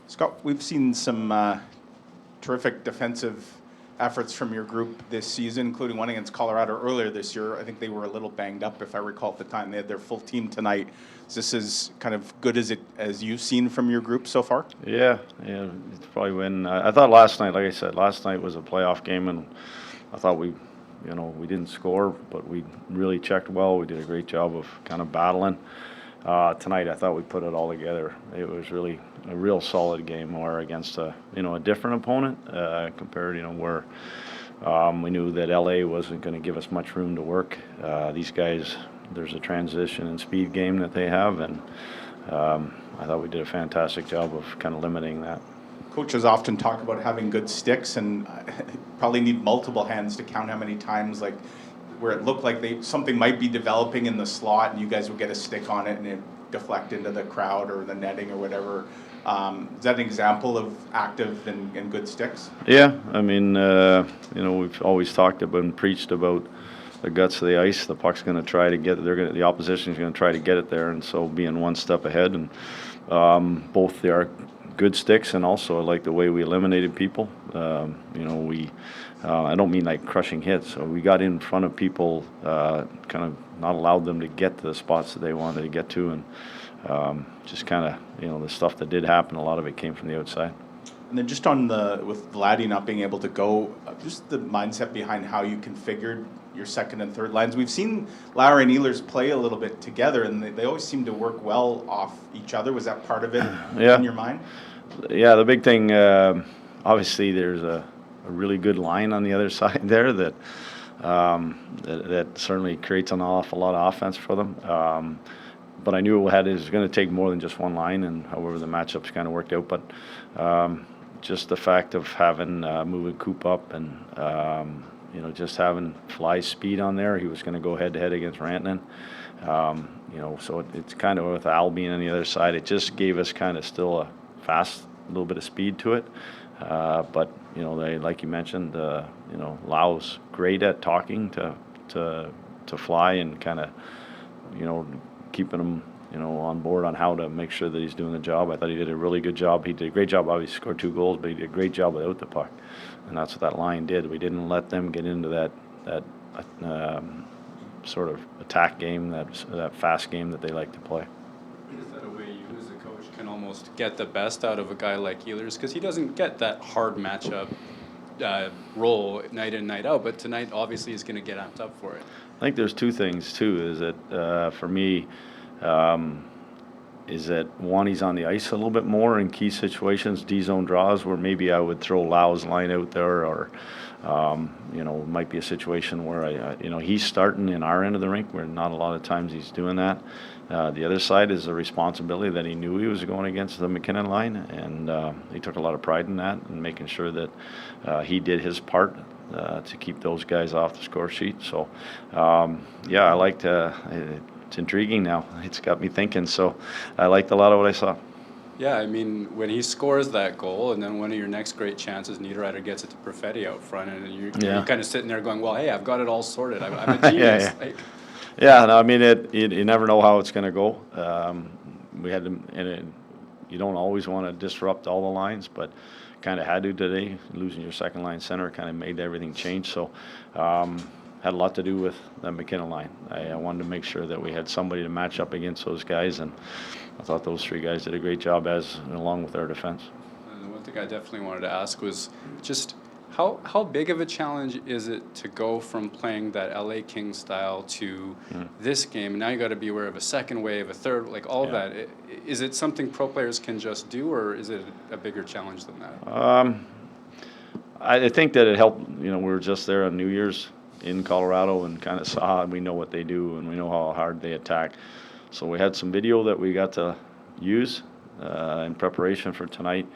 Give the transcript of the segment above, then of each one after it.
Scott, we've seen some terrific defensive efforts from your group this season, including one against Colorado earlier this year. I think they were a little banged up, if I recall at the time. They had their full team tonight. Is this as kind of good as you've seen from your group so far? Yeah, it's probably when I thought last night, like I said, last night was a playoff game, and I thought we didn't score, but we really checked well. We did a great job of kind of battling. Tonight, I thought we put it all together. It was really a real solid game, or against a different opponent compared, where we knew that LA wasn't going to give us much room to work. These guys, there's a transition and speed game that they have, and I thought we did a fantastic job of kind of limiting that. Coaches often talk about having good sticks, and probably need multiple hands to count how many times, like, where it looked like something might be developing in the slot, and you guys would get a stick on it and it deflect into the crowd or the netting or whatever. Is that an example of active and good sticks? Yeah, I mean, we've always talked about and preached about the guts of the ice. The puck's going to try to get it. The opposition's going to try to get it there, and so being one step ahead. And both they are good sticks, and also I like the way we eliminated people. I don't mean like crushing hits. So we got in front of people, kind of not allowed them to get to the spots that they wanted to get to, and just kind of, the stuff that did happen, a lot of it came from the outside. And then just with Vladdy not being able to go, just the mindset behind how you configured your second and third lines. We've seen Lowry and Ehlers play a little bit together, and they always seem to work well off each other. Was that part of it in your mind? Yeah, the big thing, obviously there's a really good line on the other side there that certainly creates an awful lot of offense for them. But I knew it was going to take more than just one line, and however the matchups kind of worked out. But just the fact of having moving Coop up and just having Fly's speed on there, he was going to go head to head against Rantanen. So it's kind of with Al being on the other side, it just gave us kind of still a fast, little bit of speed to it. But they, like you mentioned, Lau's great at talking to Fly and kind of keeping him on board on how to make sure that he's doing the job. I thought he did a really good job. He did a great job. Obviously scored 2 goals, but he did a great job without the puck, and that's what that line did. We didn't let them get into that sort of attack game, that fast game that they like to play. Is that a way you as a coach can almost get the best out of a guy like Ehlers? Because he doesn't get that hard matchup role night in, night out, but tonight obviously he's going to get amped up for it. I think there's 2 things too. Is that for me, is that one, he's on the ice a little bit more in key situations, D-zone draws, where maybe I would throw Lau's line out there, or it might be a situation where he's starting in our end of the rink, where not a lot of times he's doing that. The other side is the responsibility that he knew he was going against the McKinnon line, and he took a lot of pride in that and making sure that he did his part to keep those guys off the score sheet. So, I liked it's intriguing now. It's got me thinking, so I liked a lot of what I saw. Yeah, I mean, when he scores that goal, and then one of your next great chances, Niederreiter gets it to Perfetti out front, and you're kind of sitting there going, well, hey, I've got it all sorted. I'm a genius. I mean, you never know how it's going to go. We had to, and you don't always want to disrupt all the lines, but kind of had to today. Losing your second line center kind of made everything change. So had a lot to do with the McKinnon line. I wanted to make sure that we had somebody to match up against those guys, and I thought those 3 guys did a great job along with our defense. And the one thing I definitely wanted to ask was just how big of a challenge is it to go from playing that LA Kings style to this game? And now you got to be aware of a second wave, a third, like all of that. Is it something pro players can just do, or is it a bigger challenge than that? I think that it helped. We were just there on New Year's in Colorado and kind of saw, and we know what they do and we know how hard they attack. So we had some video that we got to use in preparation for tonight.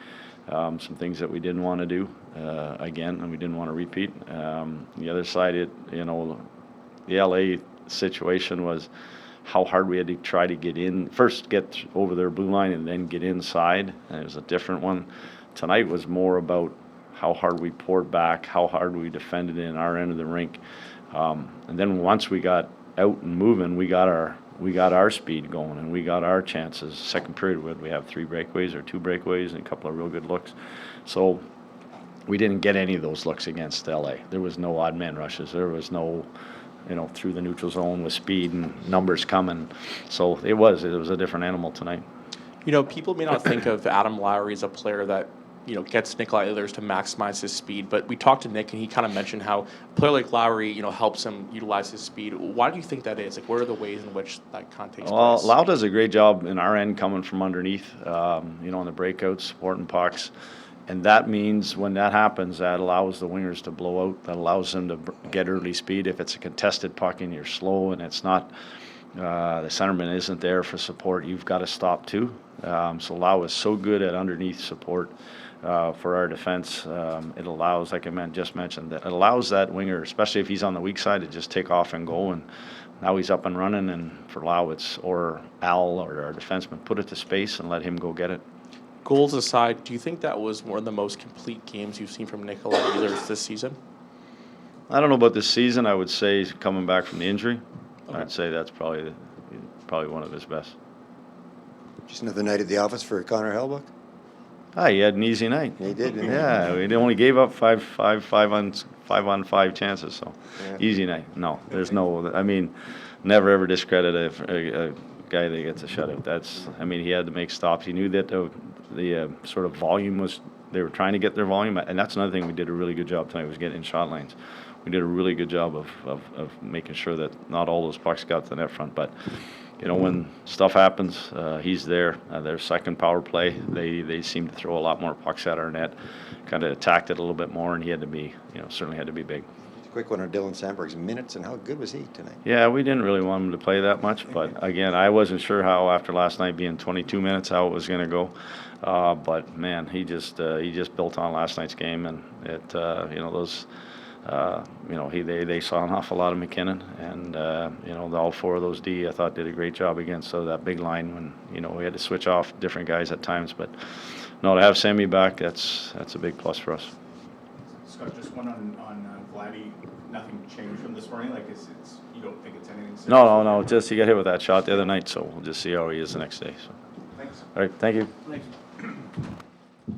Some things that we didn't want to do again, and we didn't want to repeat. The other side, the LA situation was how hard we had to try to get in, first get over their blue line and then get inside, and it was a different one. Tonight was more about how hard we poured back, how hard we defended in our end of the rink. And then once we got out and moving, we got our we got our speed going and we got our chances. Second period, we have 3 breakaways or 2 breakaways and a couple of real good looks. So we didn't get any of those looks against LA. There was no odd man rushes. There was no, through the neutral zone with speed and numbers coming. So it was a different animal tonight. People may not think of Adam Lowry as a player that, gets Nikolaj Ehlers to maximize his speed, but we talked to Nick and he kind of mentioned how a player like Lowry, helps him utilize his speed. Why do you think that is? Like, what are the ways in which that kind of takes Well, place? Lau does a great job in our end coming from underneath, on the breakouts, supporting pucks. And that means when that happens, that allows the wingers to blow out. That allows them to get early speed. If it's a contested puck and you're slow and it's not, the centerman isn't there for support, you've got to stop too. So Lau is so good at underneath support for our defense. It allows, like I just mentioned, that it allows that winger, especially if he's on the weak side, to just take off and go. And now he's up and running. And for Lau, it's or Al or our defenseman, put it to space and let him go get it. Goals aside, do you think that was one of the most complete games you've seen from Nikolaj Ehlers this season? I don't know about this season. I would say coming back from the injury, Okay. I'd say that's probably one of his best. Just another night at the office for Connor Hellebuyck. He had an easy night. He did, didn't he? Yeah, we only gave up five on five chances, so Yeah. easy night. No, there's no. I mean, never ever discredit a guy that gets a shutout. He had to make stops. He knew that the sort of volume was. They were trying to get their volume, and that's another thing we did a really good job tonight was getting in shot lanes. We did a really good job of making sure that not all those pucks got to the net front, but. When stuff happens, he's there. Their second power play, they seem to throw a lot more pucks at our net, kind of attacked it a little bit more, and he had to be, certainly had to be big. Quick one on Dylan Sandberg's minutes and how good was he tonight? Yeah, we didn't really want him to play that much, but again, I wasn't sure how after last night being 22 minutes how it was going to go. But man, he just built on last night's game, and it those. They saw an awful lot of McKinnon, and all 4 of those D I thought did a great job against that big line when we had to switch off different guys at times. But no, to have Sammy back, that's a big plus for us. Scott, just one on Vladdy. Nothing changed from this morning. Like, you don't think it's anything serious? No. Just he got hit with that shot the other night, so we'll just see how he is the next day. So. Thanks. All right, thank you. Thanks.